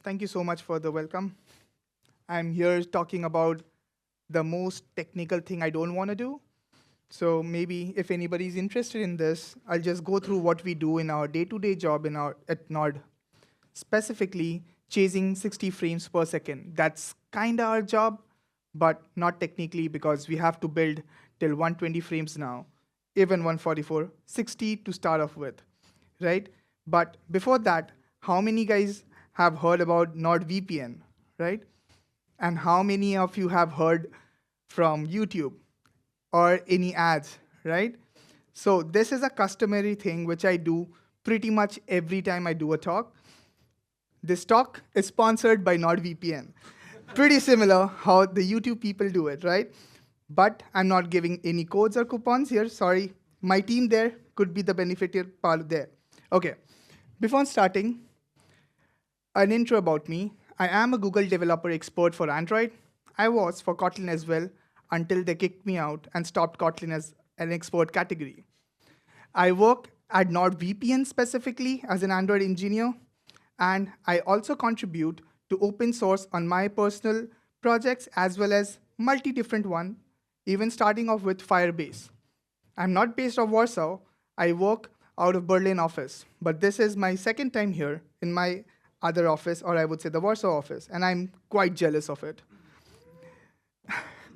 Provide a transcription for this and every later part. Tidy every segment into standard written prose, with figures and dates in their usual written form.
Thank you so much for the welcome. I'm here talking about the most technical thing I don't want to do. So maybe if anybody's interested in this, I'll just go through what we do in our day-to-day job at Nord. Specifically, chasing 60 frames per second. That's kind of our job, but not technically because we have to build till 120 frames now, even 144, 60 to start off with, right? But before that, how many guys have heard about NordVPN, right? And how many of you have heard from YouTube or any ads, right? So this is a customary thing which I do pretty much every time I do a talk. This talk is sponsored by NordVPN. Pretty similar how the YouTube people do it, right? But I'm not giving any codes or coupons here. Sorry. My team there could be the beneficial part there. Okay. Before starting, an intro about me. I am a Google developer expert for Android. I was for Kotlin as well until they kicked me out and stopped Kotlin as an expert category. I work at NordVPN specifically as an Android engineer, and I also contribute to open source on my personal projects as well as multi different one, even starting off with Firebase. I'm not based of Warsaw. I work out of Berlin office, but this is my second time here in my other office, or I would say the Warsaw office, and I'm quite jealous of it.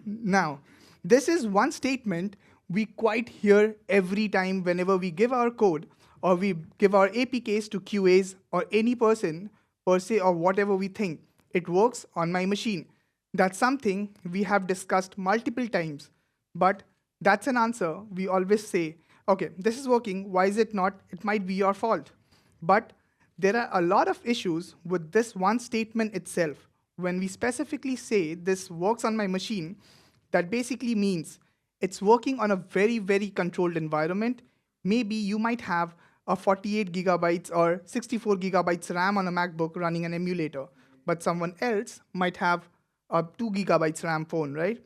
Now, this is one statement we quite hear every time whenever we give our code or we give our APKs to QAs or any person per se or whatever we think. It works on my machine. That's something we have discussed multiple times, but that's an answer we always say, okay, this is working, why is it not? It might be your fault. But there are a lot of issues with this one statement itself. When we specifically say this works on my machine, that basically means it's working on a very, very controlled environment. Maybe you might have a 48 gigabytes or 64 gigabytes RAM on a MacBook running an emulator, but someone else might have a 2 gigabytes RAM phone, right?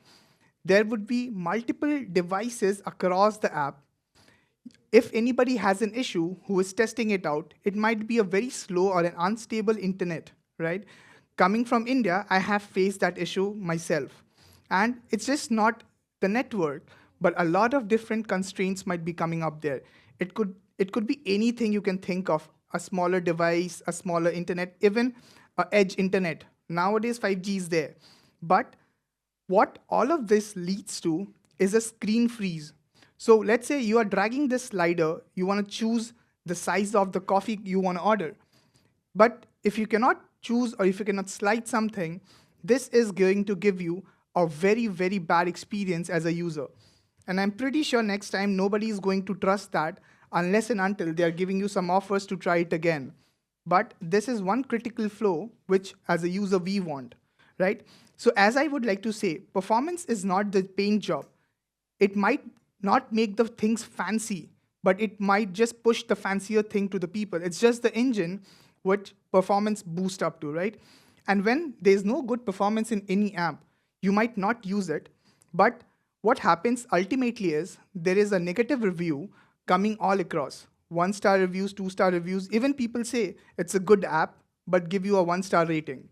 There would be multiple devices across the app. If anybody has an issue who is testing it out, it might be a very slow or an unstable internet, right? Coming from India, I have faced that issue myself. And it's just not the network, but a lot of different constraints might be coming up there. It could be anything you can think of, a smaller device, a smaller internet, even a edge internet. Nowadays 5G is there. But what all of this leads to is a screen freeze. So let's say you are dragging this slider, you want to choose the size of the coffee you want to order. But if you cannot choose or if you cannot slide something, this is going to give you a very, very bad experience as a user. And I'm pretty sure next time nobody is going to trust that unless and until they are giving you some offers to try it again. But this is one critical flow which as a user we want, right? So as I would like to say, performance is not the paint job. It might not make the things fancy, but it might just push the fancier thing to the people. It's just the engine which performance boost up to, right? And when there's no good performance in any app, you might not use it. But what happens ultimately is there is a negative review coming all across. 1-star reviews, 2-star reviews, even people say it's a good app, but give you a 1-star rating.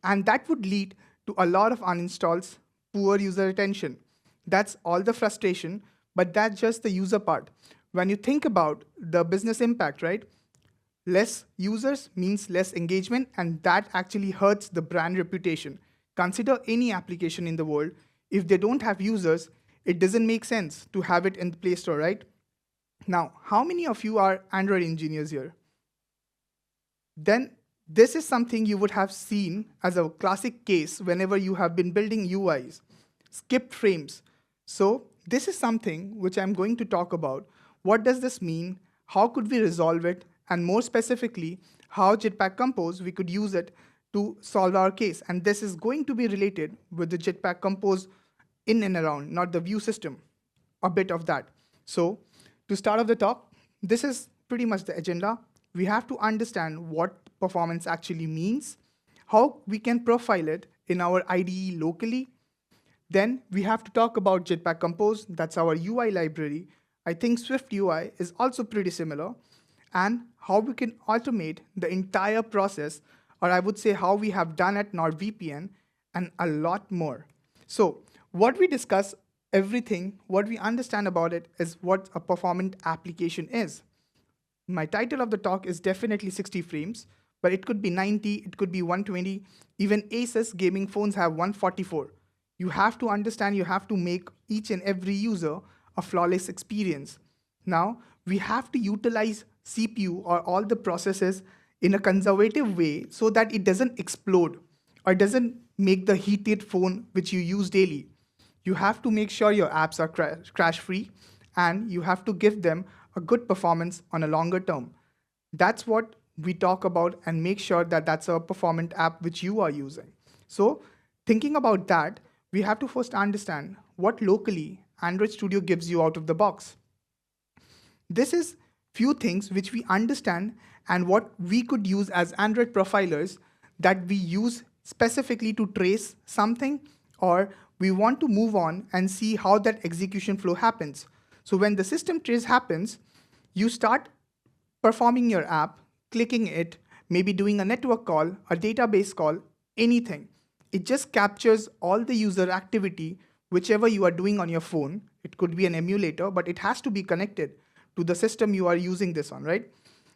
And that would lead to a lot of uninstalls, poor user retention. That's all the frustration, but that's just the user part. When you think about the business impact, right? Less users means less engagement, and that actually hurts the brand reputation. Consider any application in the world. If they don't have users, it doesn't make sense to have it in the Play Store, right? Now, how many of you are Android engineers here? Then this is something you would have seen as a classic case whenever you have been building UIs. Skipped frames. So this is something which I'm going to talk about. What does this mean? How could we resolve it? And more specifically, how Jetpack Compose, we could use it to solve our case. And this is going to be related with the Jetpack Compose in and around, not the view system, a bit of that. So to start off the talk, this is pretty much the agenda. We have to understand what performance actually means, how we can profile it in our IDE locally. Then we have to talk about Jetpack Compose, that's our UI library. I think Swift UI is also pretty similar, and how we can automate the entire process or I would say how we have done at NordVPN, and a lot more. So what we discuss, everything, what we understand about it is what a performant application is. My title of the talk is definitely 60 frames, but it could be 90, it could be 120. Even Asus gaming phones have 144. You have to understand, you have to make each and every user a flawless experience. Now, we have to utilize CPU or all the processes in a conservative way so that it doesn't explode or doesn't make the heated phone which you use daily. You have to make sure your apps are crash free, and you have to give them a good performance on a longer term. That's what we talk about, and make sure that that's a performant app which you are using. So thinking about that, we have to first understand what locally Android Studio gives you out of the box. This is few things which we understand and what we could use as Android profilers that we use specifically to trace something, or we want to move on and see how that execution flow happens. So when the system trace happens, you start performing your app, clicking it, maybe doing a network call, a database call, anything. It just captures all the user activity, whichever you are doing on your phone. It could be an emulator, but it has to be connected to the system you are using this on, right?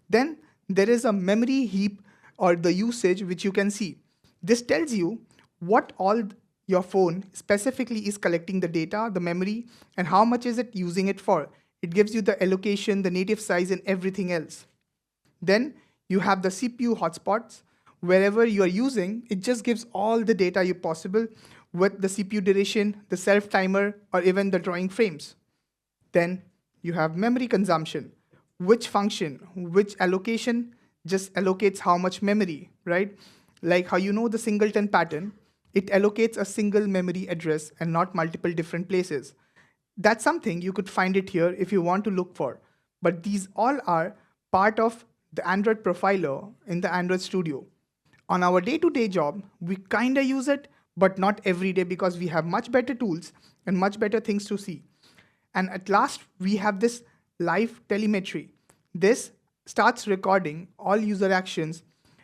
Then there is a memory heap or the usage which you can see. This tells you what all your phone specifically is collecting the data, the memory, and how much is it using it for. It gives you the allocation, the native size, and everything else. Then you have the CPU hotspots. Wherever you are using, it just gives all the data you possible with the CPU duration, the self timer, or even the drawing frames. Then you have memory consumption. Which function, which allocation just allocates how much memory, right? Like how you know the singleton pattern, it allocates a single memory address and not multiple different places. That's something you could find it here if you want to look for. But these all are part of the Android profiler in the Android Studio. On our day-to-day job, we kinda use it, but not every day because we have much better tools and much better things to see. And at last, we have this live telemetry. This starts recording all user actions.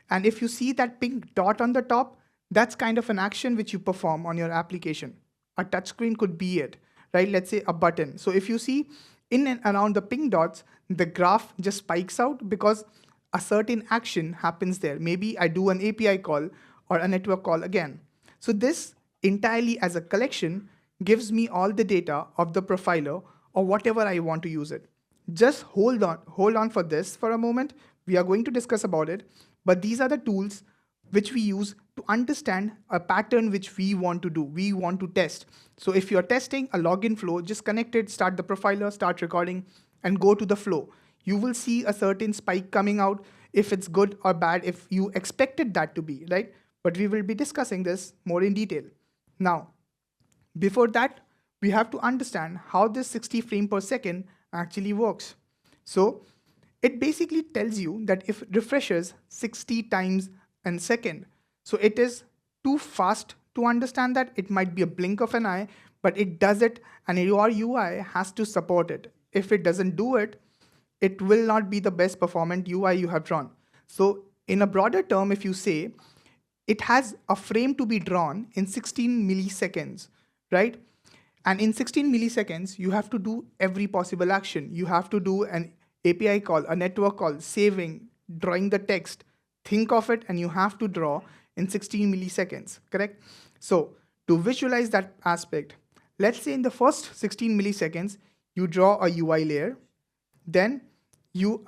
And if you see that pink dot on the top, that's kind of an action which you perform on your application. A touchscreen could be it, right? Let's say a button. So if you see in and around the pink dots, the graph just spikes out because a certain action happens there. Maybe I do an API call or a network call again. So this entirely as a collection gives me all the data of the profiler or whatever I want to use it. Just hold on for this for a moment. We are going to discuss about it, but these are the tools which we use to understand a pattern which we want to do, we want to test. So if you're testing a login flow, just connect it, start the profiler, start recording, and go to the flow. You will see a certain spike coming out, if it's good or bad, if you expected that to be, right? But we will be discussing this more in detail. Now, before that, we have to understand how this 60 frame per second actually works. So it basically tells you that if it refreshes 60 times a second, so it is too fast to understand that. It might be a blink of an eye, but it does it, and your UI has to support it. If it doesn't do it, it will not be the best performant UI you have drawn. So in a broader term, if you say it has a frame to be drawn in 16 milliseconds, right? And in 16 milliseconds, you have to do every possible action. You have to do an API call, a network call, saving, drawing the text. Think of it, and you have to draw in 16 milliseconds, correct? So to visualize that aspect, let's say in the first 16 milliseconds, you draw a UI layer, then you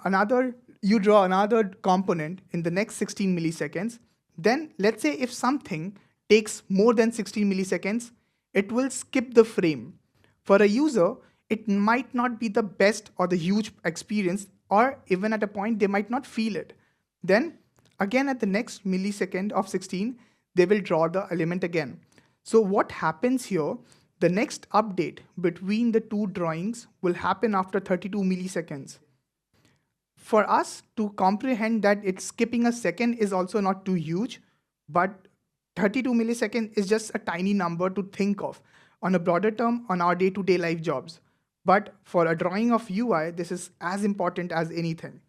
draw another component in the next 16 milliseconds. Then let's say if something takes more than 16 milliseconds, it will skip the frame. For a user, it might not be the best or the huge experience, or even at a point they might not feel it. Then again at the next millisecond of 16, they will draw the element again. So what happens here, the next update between the two drawings will happen after 32 milliseconds. For us to comprehend that it's skipping a second is also not too huge, but 32 milliseconds is just a tiny number to think of on a broader term on our day-to-day life jobs. But for a drawing of UI, this is as important as anything.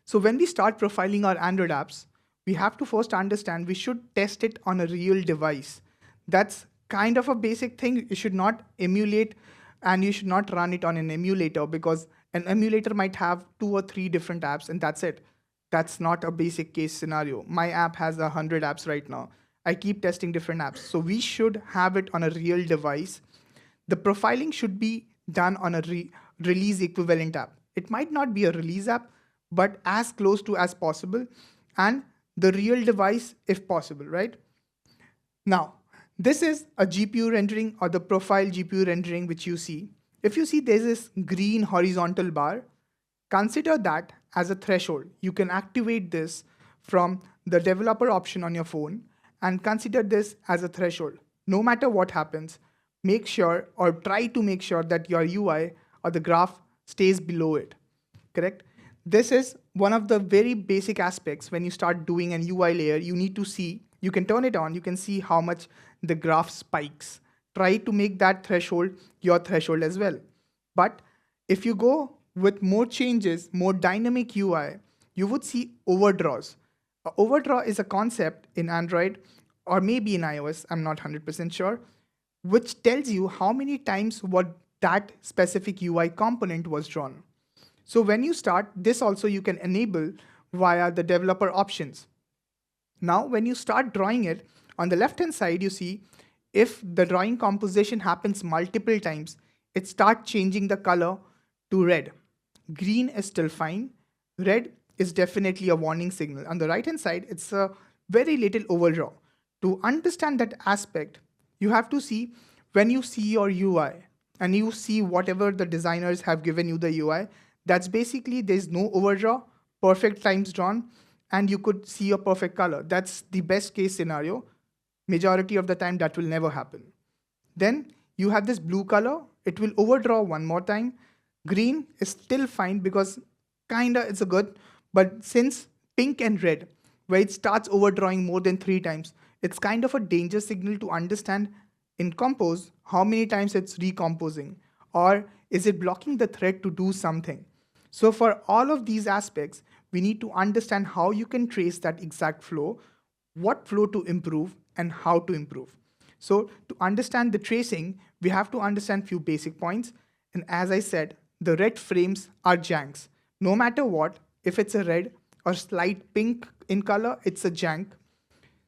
So when we start profiling our Android apps, we have to first understand we should test it on a real device. That's kind of a basic thing. You should not emulate and you should not run it on an emulator, because an emulator might have 2 or 3 different apps and that's it. That's not a basic case scenario. My app has 100 apps right now. I keep testing different apps. So we should have it on a real device. The profiling should be done on a release equivalent app. It might not be a release app, but as close to as possible, and the real device if possible, right? Now, this is a GPU rendering or the profile GPU rendering which you see. If you see there's this green horizontal bar, consider that as a threshold. You can activate this from the developer option on your phone and consider this as a threshold. No matter what happens, make sure or try to make sure that your UI or the graph stays below it, correct? This is one of the very basic aspects. When you start doing an UI layer, you need to see, you can turn it on, you can see how much the graph spikes. Try to make that threshold your threshold as well. But if you go with more changes, more dynamic UI, you would see overdraws. A overdraw is a concept in Android or maybe in iOS, I'm not 100% sure, which tells you how many times what that specific UI component was drawn. So when you start, this also you can enable via the developer options. Now, when you start drawing it, on the left-hand side, you see if the drawing composition happens multiple times, it starts changing the color to red. Green is still fine. Red is definitely a warning signal. On the right-hand side, it's a very little overdraw. To understand that aspect, you have to see when you see your UI and you see whatever the designers have given you the UI, that's basically there's no overdraw, perfect times drawn, and you could see a perfect color. That's the best case scenario. Majority of the time that will never happen. Then you have this blue color, it will overdraw one more time. Green is still fine because kinda it's a good, but since pink and red, where it starts overdrawing more than 3 times, it's kind of a danger signal to understand in Compose how many times it's recomposing, or is it blocking the thread to do something. So for all of these aspects, we need to understand how you can trace that exact flow, what flow to improve, and how to improve. So to understand the tracing, we have to understand few basic points. And as I said, the red frames are janks. No matter what, if it's a red or slight pink in color, it's a jank.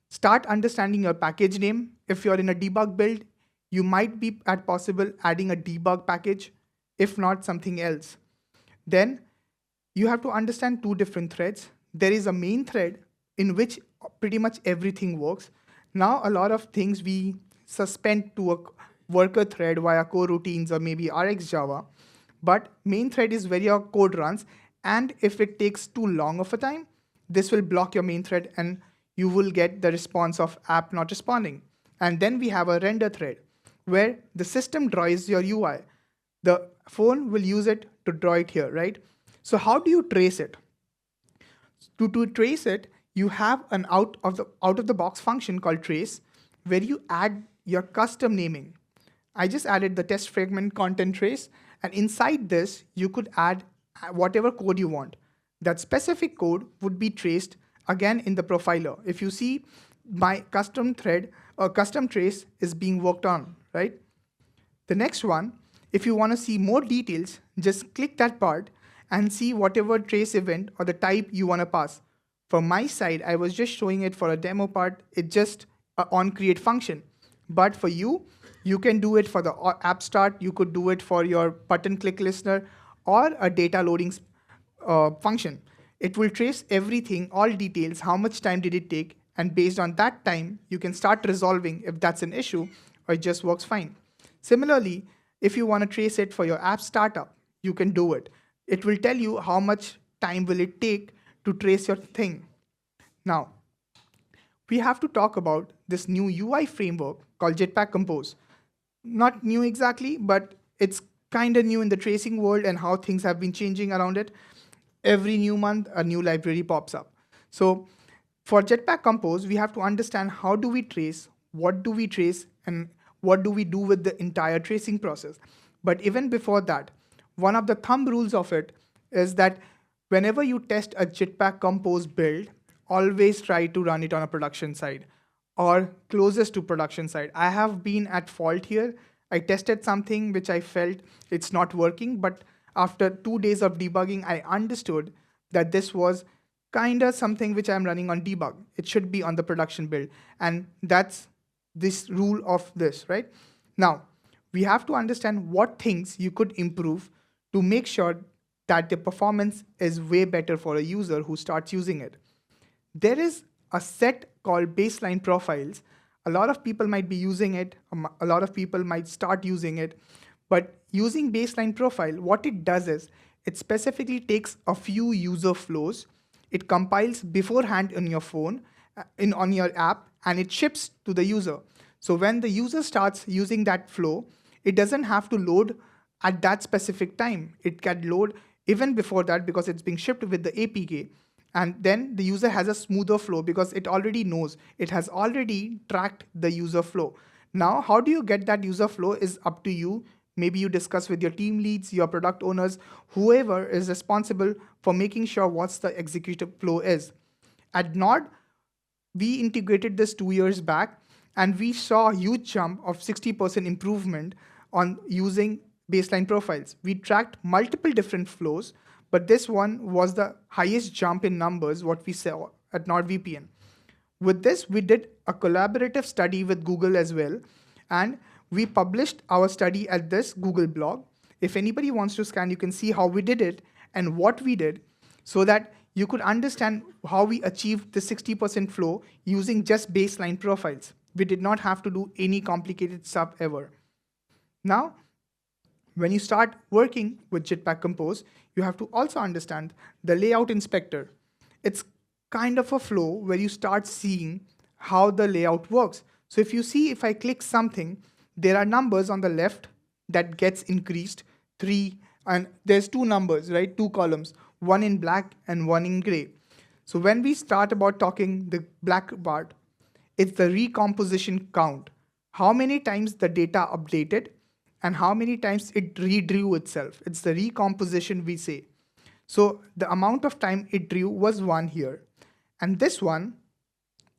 Start understanding your package name. If you're in a debug build, you might be at possible adding a debug package, if not something else. Then you have to understand 2 different threads. There is a main thread in which pretty much everything works. Now a lot of things we suspend to a worker thread via coroutines or maybe RxJava, but main thread is where your code runs, and if it takes too long of a time, this will block your main thread and you will get the response of app not responding. And then we have a render thread where the system draws your UI. The phone will use it to draw it here, right? So how do you trace it? To trace it, you have an out of the box function called trace, where you add your custom naming. I just added the test fragment content trace, and inside this, you could add whatever code you want. That specific code would be traced again in the profiler. If you see my custom thread or custom trace is being worked on, right? The next one, if you want to see more details, just click that part and see whatever trace event or the type you want to pass. For my side, I was just showing it for a demo part. It's just an onCreate function. But for you, you can do it for the app start. You could do it for your button click listener or a data loading function. It will trace everything, all details, how much time did it take, and based on that time, you can start resolving if that's an issue or it just works fine. Similarly, if you want to trace it for your app startup, you can do it. It will tell you how much time will it take to trace your thing. Now, we have to talk about this new UI framework called Jetpack Compose. Not new exactly, but it's kind of new in the tracing world and how things have been changing around it. Every new month, a new library pops up. So for Jetpack Compose, we have to understand how do we trace, what do we trace, and what do we do with the entire tracing process. But even before that, one of the thumb rules of it is that whenever you test a Jetpack Compose build always try to run it on a production side or closest to production side. I have been at fault here. I tested something which I felt it's not working, but after 2 days of debugging, I understood that this was kind of something which I'm running on debug. It should be on the production build. And that's this rule of this, right? Now, we have to understand what things you could improve to make sure that the performance is way better for a user who starts using it. There is a set called baseline profiles. A lot of people might be using it. A lot of people might start using it. But using baseline profile, what it does is it specifically takes a few user flows. It compiles beforehand on your phone, on your app, and it ships to the user. So when the user starts using that flow, it doesn't have to load at that specific time. It can load even before that because it's being shipped with the APK. And then the user has a smoother flow because it already knows, it has already tracked the user flow. Now, how do you get that user flow is up to you. Maybe you discuss with your team leads, your product owners, whoever is responsible for making sure what's the executive flow is. At Nord, we integrated this 2 years back, and we saw a huge jump of 60% improvement on using baseline profiles. We tracked multiple different flows, but this one was the highest jump in numbers what we saw at NordVPN. With this, we did a collaborative study with Google as well, and we published our study at this Google blog. If anybody wants to scan, you can see how we did it and what we did so that you could understand how we achieved the 60% flow using just baseline profiles. We did not have to do any complicated stuff ever. Now, when you start working with Jetpack Compose, you have to also understand the layout inspector. It's kind of a flow where you start seeing how the layout works. So if you see, if I click something, there are numbers on the left that gets increased, 3, and there's 2 numbers, right? 2 columns, one in black and one in gray. So when we start about talking the black part, it's the recomposition count. How many times the data updated and how many times it redrew itself. It's the recomposition we say. So the amount of time it drew was 1 here. And this one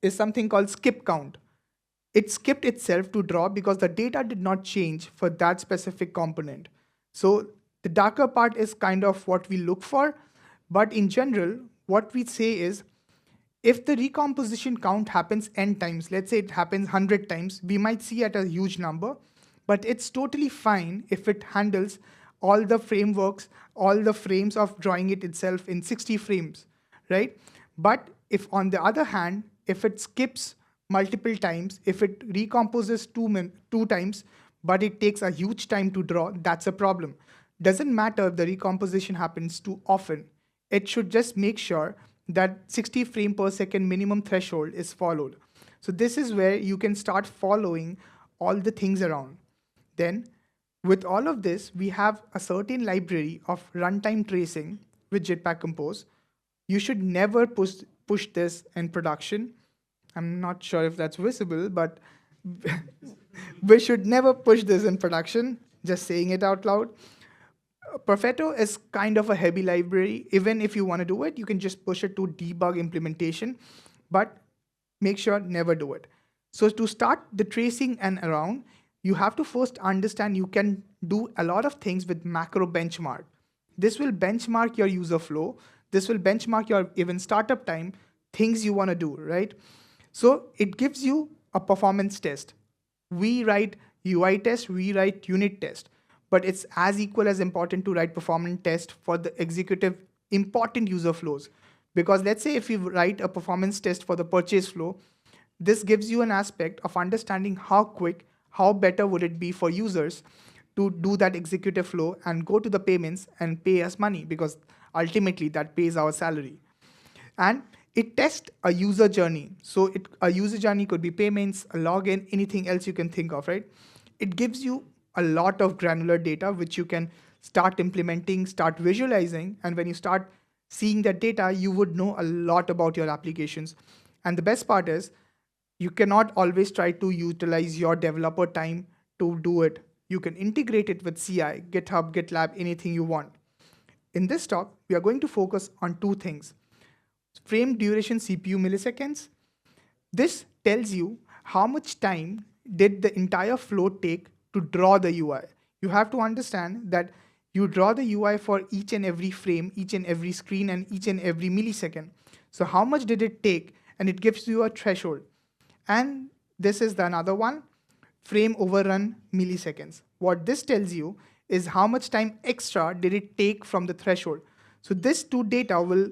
is something called skip count. It skipped itself to draw because the data did not change for that specific component. So the darker part is kind of what we look for. But in general, what we say is, if the recomposition count happens n times, let's say it happens 100 times, we might see at a huge number, but it's totally fine if it handles all the frameworks, all the frames of drawing it itself in 60 frames, right? But if on the other hand, if it skips multiple times, if it recomposes two times, but it takes a huge time to draw, that's a problem. Doesn't matter if the recomposition happens too often. It should just make sure that 60 frame per second minimum threshold is followed. So this is where you can start following all the things around. Then with all of this, we have a certain library of runtime tracing with Jetpack Compose. You should never push this in production. I'm not sure if that's visible, but we should never push this in production, just saying it out loud. Perfetto is kind of a heavy library. Even if you want to do it, you can just push it to debug implementation, but make sure never do it. So to start the tracing and around, you have to first understand you can do a lot of things with macro benchmark. This will benchmark your user flow. This will benchmark your even startup time, things you want to do, right? So it gives you a performance test. We write UI test, we write unit test, but it's as equal as important to write performance test for the executive important user flows. Because let's say if you write a performance test for the purchase flow, this gives you an aspect of understanding how quick, how better would it be for users to do that executive flow and go to the payments and pay us money, because ultimately that pays our salary. And it tests a user journey. So a user journey could be payments, a login, anything else you can think of, right? It gives you a lot of granular data which you can start implementing, start visualizing, and when you start seeing that data, you would know a lot about your applications. And the best part is, you cannot always try to utilize your developer time to do it. You can integrate it with CI, GitHub, GitLab, anything you want. In this talk, we are going to focus on 2 things. Frame duration CPU milliseconds. This tells you how much time did the entire flow take to draw the UI. You have to understand that you draw the UI for each and every frame, each and every screen, and each and every millisecond. So how much did it take? And it gives you a threshold. And this is the another one, frame overrun milliseconds. What this tells you is how much time extra did it take from the threshold. So this two data will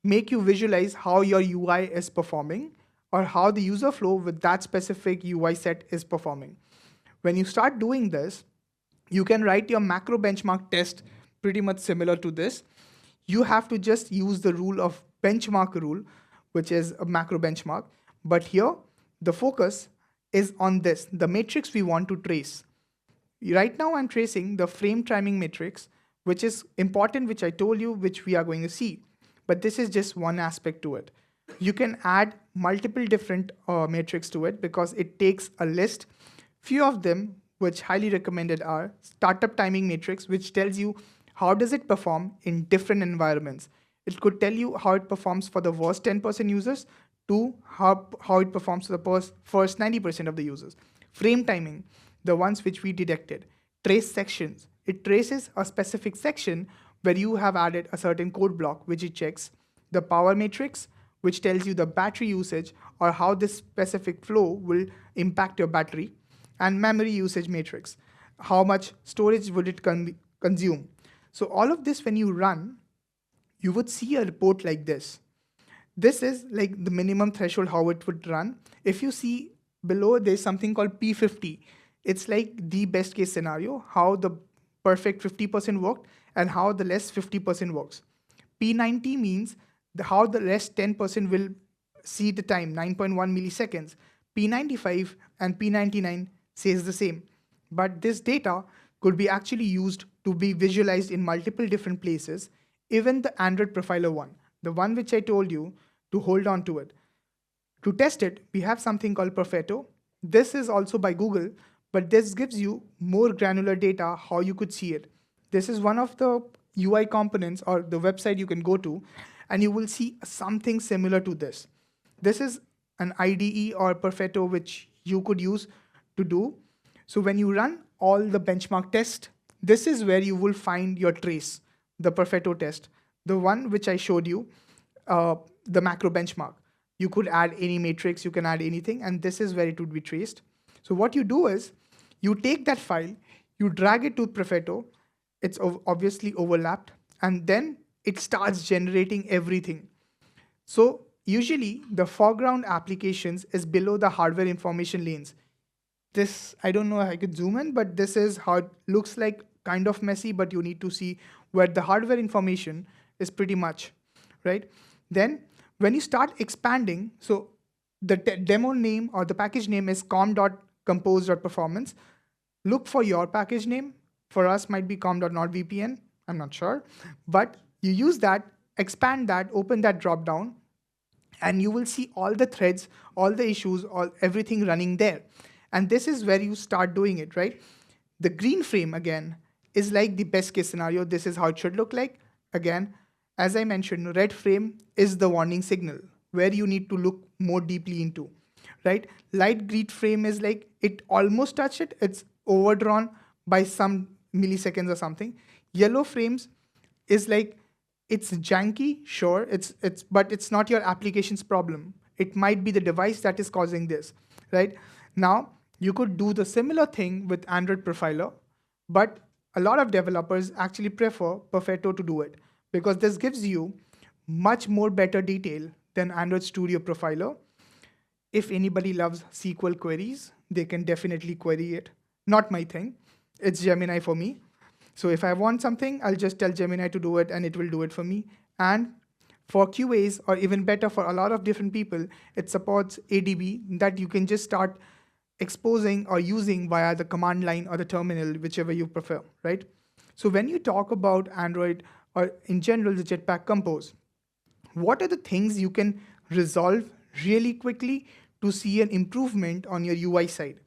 make you visualize how your UI is performing or how the user flow with that specific UI set is performing. When you start doing this, you can write your macro benchmark test pretty much similar to this. You have to just use the rule of benchmark rule, which is a macro benchmark. But here, the focus is on this, the matrix we want to trace. Right now, I'm tracing the frame timing matrix, which is important, which I told you, which we are going to see. But this is just one aspect to it. You can add multiple different metrics to it because it takes a list. Few of them, which highly recommended, are startup timing matrix, which tells you how does it perform in different environments. It could tell you how it performs for the worst 10% users to how it performs for the first 90% of the users. Frame timing, the ones which we detected. Trace sections, it traces a specific section where you have added a certain code block, which it checks. The power matrix, which tells you the battery usage or how this specific flow will impact your battery. And memory usage matrix, how much storage would it consume. So all of this, when you run, you would see a report like this. This is like the minimum threshold how it would run. If you see below, there's something called P50. It's like the best case scenario, how the perfect 50% worked and how the less 50% works. P90 means how the rest 10% will see the time, 9.1 milliseconds. P95 and P99 says the same. But this data could be actually used to be visualized in multiple different places, even the Android profiler one, the one which I told you to hold on to it. To test it, we have something called Perfetto. This is also by Google, but this gives you more granular data how you could see it. This is one of the UI components or the website you can go to, and you will see something similar to this. This is an IDE or Perfetto which you could use to do. So when you run all the benchmark tests, this is where you will find your trace, the Perfetto test, the one which I showed you, the macro benchmark. You could add any matrix, you can add anything, and this is where it would be traced. So what you do is, you take that file, you drag it to Perfetto, it's obviously overlapped, and then it starts generating everything. So usually the foreground applications is below the hardware information lanes. This, I don't know if I could zoom in, but this is how it looks like, kind of messy, but you need to see where the hardware information is pretty much, right? Then when you start expanding, so the demo name or the package name is com.compose.performance. Look for your package name. For us might be com.notvpn, I'm not sure, but you use that, expand that, open that drop down, and you will see all the threads, all the issues, everything running there. And this is where you start doing it, right? The green frame, again, is like the best case scenario. This is how it should look like. Again, as I mentioned, red frame is the warning signal where you need to look more deeply into, right? Light green frame is like it almost touched it. It's overdrawn by some milliseconds or something. Yellow frames is like it's janky, sure, but it's not your application's problem. It might be the device that is causing this, right? Now, you could do the similar thing with Android Profiler, but a lot of developers actually prefer Perfetto to do it because this gives you much more better detail than Android Studio Profiler. If anybody loves SQL queries, they can definitely query it. Not my thing. It's Gemini for me. So if I want something, I'll just tell Gemini to do it and it will do it for me. And for QAs, or even better for a lot of different people, it supports ADB that you can just start exposing or using via the command line or the terminal, whichever you prefer, right? So when you talk about Android or in general the Jetpack Compose, what are the things you can resolve really quickly to see an improvement on your UI side?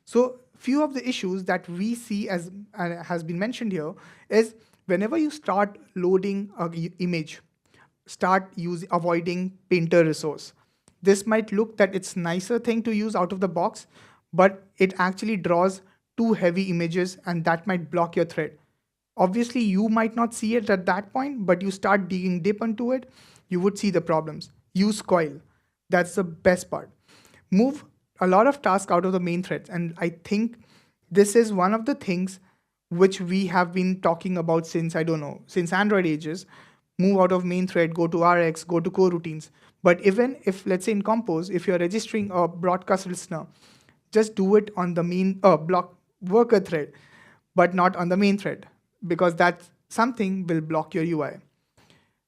So few of the issues that we see as has been mentioned here is whenever you start loading an image, start avoiding painter resource. This might look that it's nicer thing to use out of the box, but it actually draws too heavy images and that might block your thread. Obviously, you might not see it at that point, but you start digging deep into it, you would see the problems. Use coil. That's the best part. Move a lot of tasks out of the main threads. And I think this is one of the things which we have been talking about since, I don't know, since Android ages. Move out of main thread, go to RX, go to coroutines. But even if, let's say in Compose, if you're registering a broadcast listener, just do it on the main block worker thread, but not on the main thread, because that something will block your UI.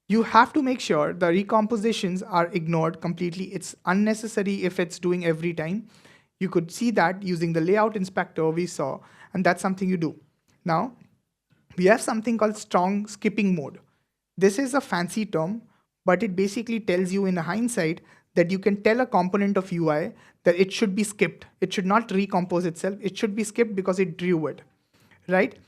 You have to make sure the recompositions are ignored completely. It's unnecessary if it's doing every time. You could see that using the layout inspector we saw, and that's something you do. Now, we have something called strong skipping mode. This is a fancy term, but it basically tells you in hindsight that you can tell a component of UI that it should be skipped. It should not recompose itself. It should be skipped because it drew it, right?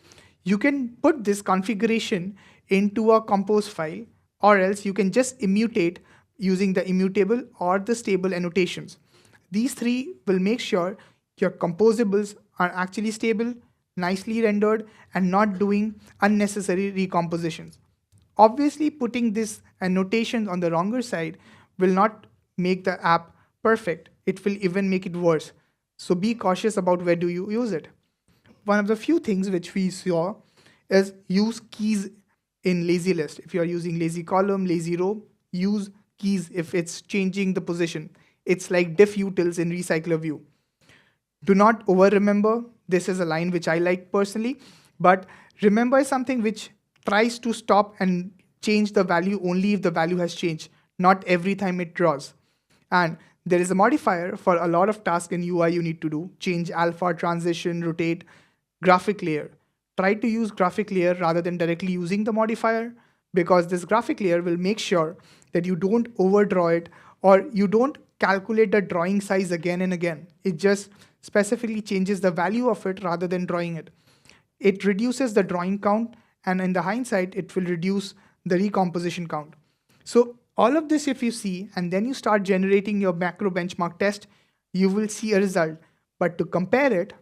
You can put this configuration into a compose file, or else you can just immutate using the immutable or the stable annotations. These three will make sure your composables are actually stable, nicely rendered, and not doing unnecessary recompositions. Obviously, putting this annotations on the wronger side will not make the app perfect. It will even make it worse. So be cautious about where do you use it. One of the few things which we saw is use keys in lazy list. If you are using lazy column, lazy row, use keys if it's changing the position. It's like diff utils in recycler view. Do not over remember. This is a line which I like personally, but remember is something which tries to stop and change the value only if the value has changed, not every time it draws. And there is a modifier for a lot of tasks in UI you need to do. Change alpha, transition, rotate, graphic layer. Try to use graphic layer rather than directly using the modifier, because this graphic layer will make sure that you don't overdraw it or you don't calculate the drawing size again and again. It just specifically changes the value of it rather than drawing it. It reduces the drawing count, and in the hindsight, it will reduce the recomposition count. So all of this, if you see, and then you start generating your macro benchmark test, you will see a result. But to compare it,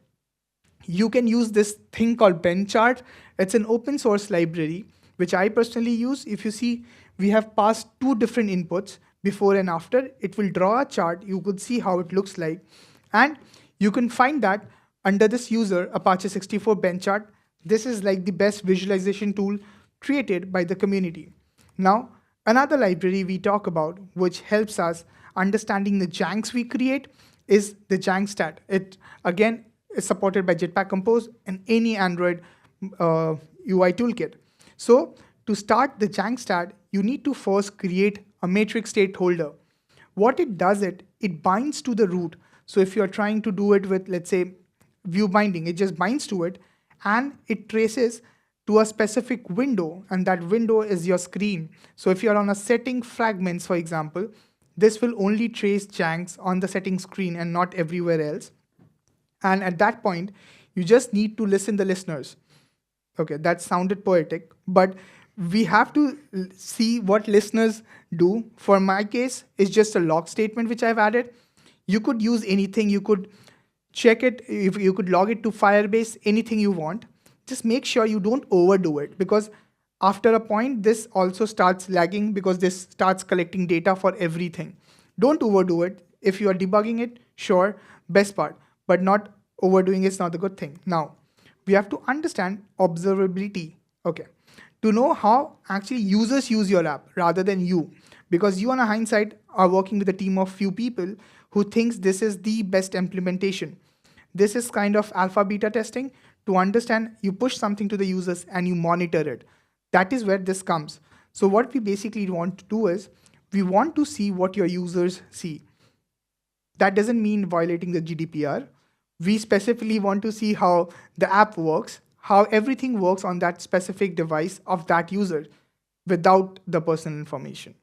you can use this thing called benchart. It's an open source library, which I personally use. If you see, we have passed two different inputs, before and after. It will draw a chart. You could see how it looks like. And you can find that under this user, Apache 64 benchart. This is like the best visualization tool created by the community. Now, another library we talk about, which helps us understanding the janks we create, is the JankStats. It, again, is supported by Jetpack Compose and any Android UI toolkit. So to start the JankStats, you need to first create a matrix state holder. What it does, it binds to the root. So if you're trying to do it with, let's say, view binding, it just binds to it and it traces to a specific window, and that window is your screen. So if you're on a setting fragments, for example, this will only trace janks on the setting screen and not everywhere else. And at that point, you just need to listen the listeners. Okay, that sounded poetic, but we have to see what listeners do. For my case, it's just a log statement which I've added. You could use anything. You could check it. If you could log it to Firebase, anything you want. Just make sure you don't overdo it, because after a point, this also starts lagging because this starts collecting data for everything. Don't overdo it. If you are debugging it, sure, best part, but not overdoing is not a good thing. Now, we have to understand observability. Okay, to know how actually users use your app rather than you, because you on a hindsight are working with a team of few people who thinks this is the best implementation. This is kind of alpha beta testing to understand you push something to the users and you monitor it. That is where this comes. So what we basically want to do is we want to see what your users see. That doesn't mean violating the GDPR. We specifically want to see how the app works, how everything works on that specific device of that user without the personal information.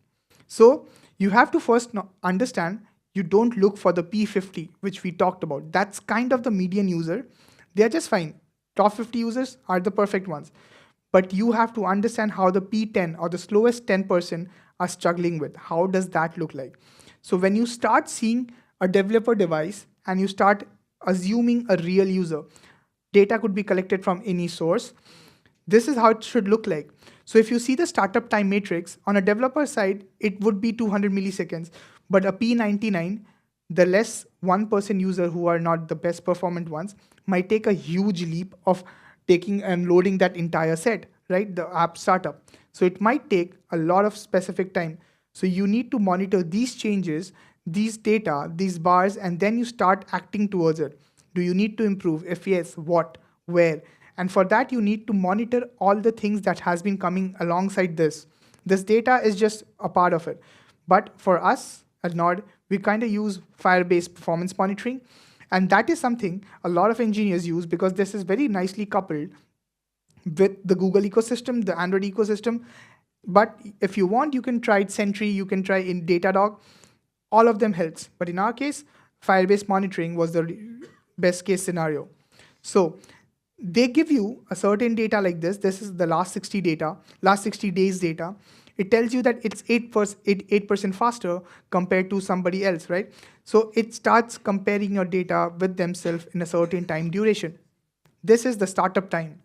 So you have to first understand you don't look for the P50, which we talked about. That's kind of the median user. They're just fine. Top 50 users are the perfect ones. But you have to understand how the P10 or the slowest 10% are struggling with. How does that look like? So when you start seeing a developer device and you start assuming a real user, data could be collected from any source. This is how it should look like. So if you see the startup time matrix, on a developer side, it would be 200 milliseconds. But a P99, the less 1% user who are not the best performant ones, might take a huge leap of taking and loading that entire set, right? The app startup. So it might take a lot of specific time. So you need to monitor these changes, these data, these bars, and then you start acting towards it. Do you need to improve? If yes, what, where? And for that, you need to monitor all the things that has been coming alongside this. This data is just a part of it. But for us at Nord, we kind of use Firebase performance monitoring. And that is something a lot of engineers use because this is very nicely coupled with the Google ecosystem, the Android ecosystem. But if you want, you can try Sentry, you can try in Datadog. All of them helps. But in our case, Firebase monitoring was the best case scenario. So they give you a certain data like this. This is the last 60 days data. It tells you that it's 8% faster compared to somebody else, right? So it starts comparing your data with themselves in a certain time duration. This is the startup time.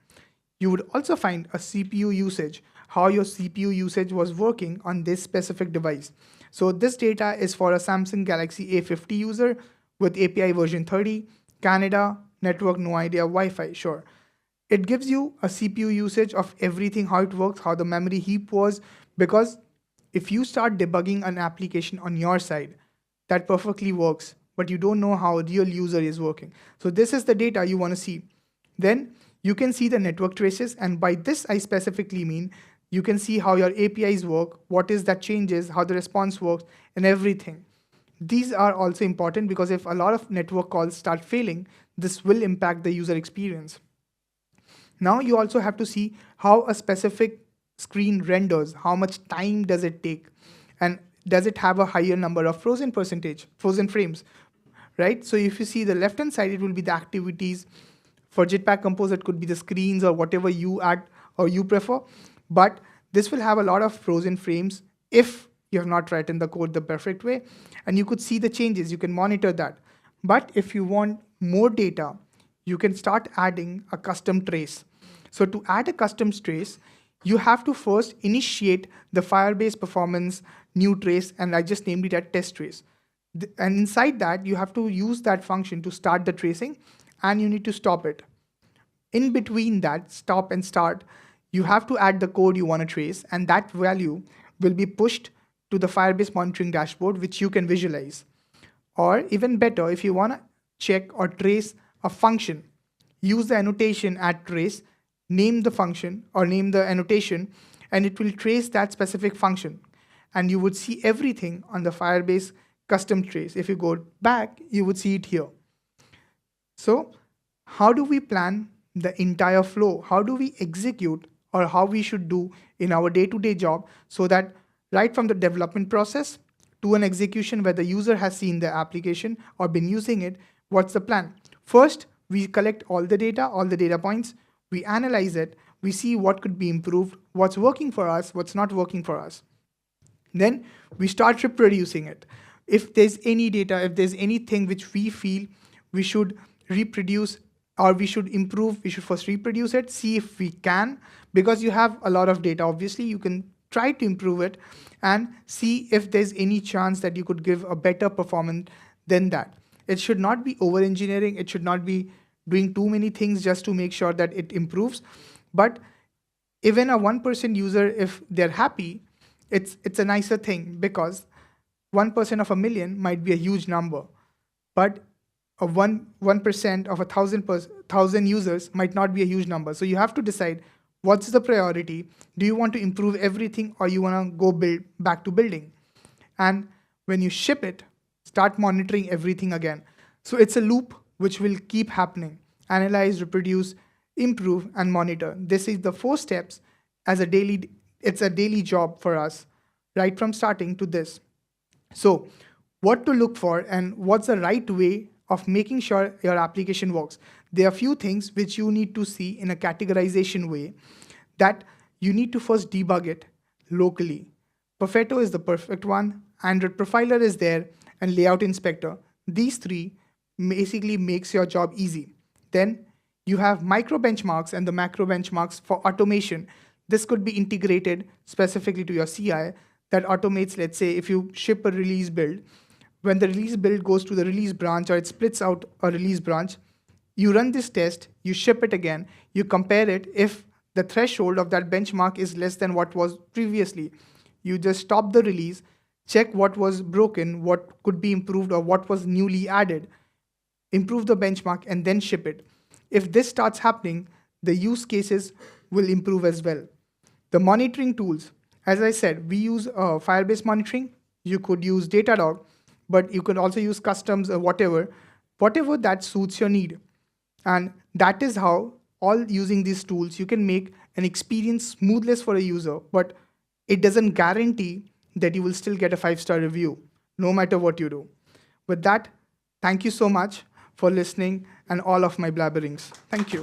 You would also find a CPU usage, how your CPU usage was working on this specific device. So this data is for a Samsung Galaxy A50 user with API version 30, Canada, network, no idea, Wi-Fi, sure. It gives you a CPU usage of everything, how it works, how the memory heap was, because if you start debugging an application on your side, that perfectly works, but you don't know how a real user is working. So this is the data you want to see. Then you can see the network traces, and by this I specifically mean you can see how your APIs work, what is that changes, how the response works, and everything. These are also important because if a lot of network calls start failing, this will impact the user experience. Now you also have to see how a specific screen renders, how much time does it take, and does it have a higher number of frozen frames, right? So if you see the left hand side, it will be the activities. For Jetpack Compose, it could be the screens or whatever you add or you prefer, but this will have a lot of frozen frames if you have not written the code the perfect way, and you could see the changes, you can monitor that. But if you want more data, you can start adding a custom trace. So to add a custom trace, you have to first initiate the Firebase performance new trace, and I just named it as test trace. And inside that, you have to use that function to start the tracing, and you need to stop it. In between that stop and start, you have to add the code you want to trace, and that value will be pushed to the Firebase monitoring dashboard, which you can visualize. Or even better, if you want to check or trace a function, use the annotation at trace, name the function or name the annotation, and it will trace that specific function. And you would see everything on the Firebase custom trace. If you go back, you would see it here. So how do we plan the entire flow? How do we execute, or how we should do in our day-to-day job, so that right from the development process to an execution where the user has seen the application or been using it, what's the plan? First, we collect all the data points, we analyze it, we see what could be improved, what's working for us, what's not working for us. Then we start reproducing it. If there's any data, if there's anything which we feel we should reproduce or we should improve, we should first reproduce it, see if we can, because you have a lot of data, obviously you can try to improve it and see if there's any chance that you could give a better performance than that. It should not be over engineering, it should not be doing too many things just to make sure that it improves. But even a 1% user, if they're happy, it's a nicer thing, because 1% of a million might be a huge number, but a 1% of 1,000 users might not be a huge number. So you have to decide what's the priority. Do you want to improve everything, or you want to go back to building? And when you ship it, start monitoring everything again. So it's a loop which will keep happening. Analyze, reproduce, improve, and monitor. This is the 4 steps as it's a daily job for us, right from starting to this. So what to look for and what's the right way of making sure your application works? There are a few things which you need to see in a categorization way, that you need to first debug it locally. Perfetto is the perfect one, Android Profiler is there, and Layout Inspector. These three basically makes your job easy. Then you have micro benchmarks and the macro benchmarks for automation. This could be integrated specifically to your CI that automates, let's say, if you ship a release build, when the release build goes to the release branch or it splits out a release branch, you run this test, you ship it again, you compare it. If the threshold of that benchmark is less than what was previously, you just stop the release, check what was broken, what could be improved, or what was newly added, improve the benchmark, and then ship it. If this starts happening, the use cases will improve as well. The monitoring tools, as I said, we use Firebase monitoring. You could use Datadog, but you could also use customs or whatever that suits your need. And that is how, all using these tools, you can make an experience smoothless for a user, but it doesn't guarantee that you will still get a 5-star review, no matter what you do. With that, thank you so much for listening and all of my blabberings. Thank you.